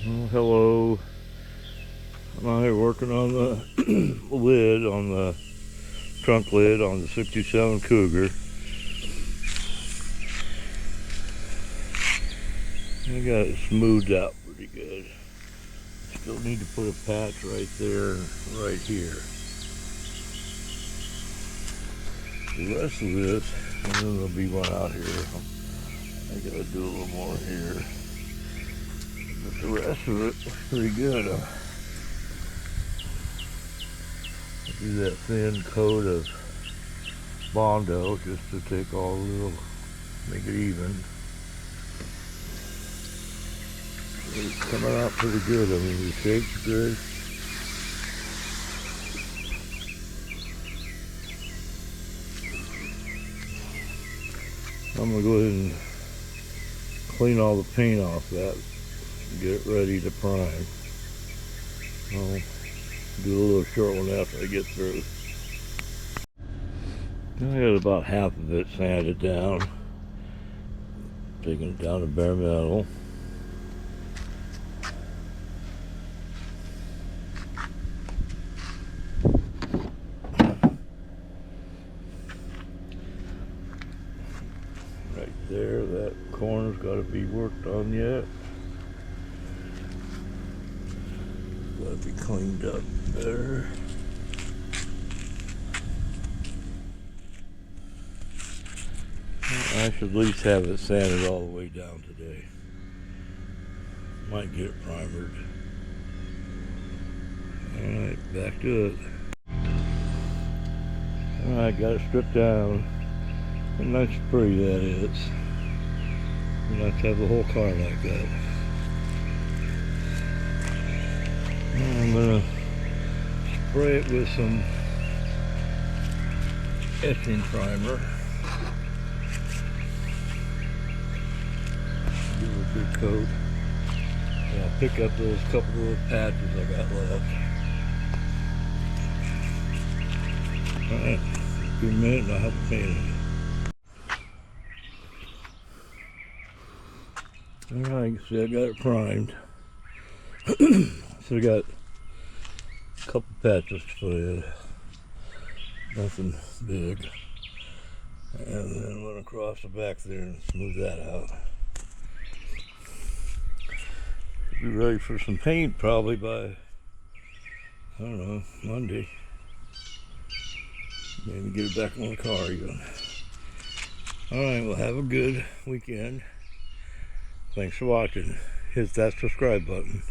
Well, hello. I'm out here working on the lid, on the trunk lid on the 67 Cougar. I got it smoothed out pretty good. Still need to put a patch right there and right here. The rest of this, and then there'll be one out here. I gotta do a little more here. But the rest of it looks pretty good. Do that thin coat of Bondo just to take all the little, make it even. It's coming out pretty good. I mean, the shape's good. I'm gonna go ahead and clean all the paint off that and get it ready to prime. I'll do a little short one after I get through. I got about half of it sanded down. Taking it down to bare metal. Right there, that corner's got to be worked on yet. Got to be cleaned up better. I should at least have it sanded all the way down today. Might get it primered. Alright, back to it. Alright, got it stripped down. A nice spray that is. You like to have the whole car like that. I'm gonna spray it with some etching primer. Give it a good coat. And I'll pick up those couple of little patches I got left. Alright, give me a minute and I'll have to paint it. Alright, you can see I got it primed. So I got a couple patches to put in. Nothing big. And then I'm going to cross the back there and smooth that out. Be ready for some paint probably by, I don't know, Monday. Maybe get it back on the car again. Alright, well, have a good weekend. Thanks for watching. Hit that subscribe button.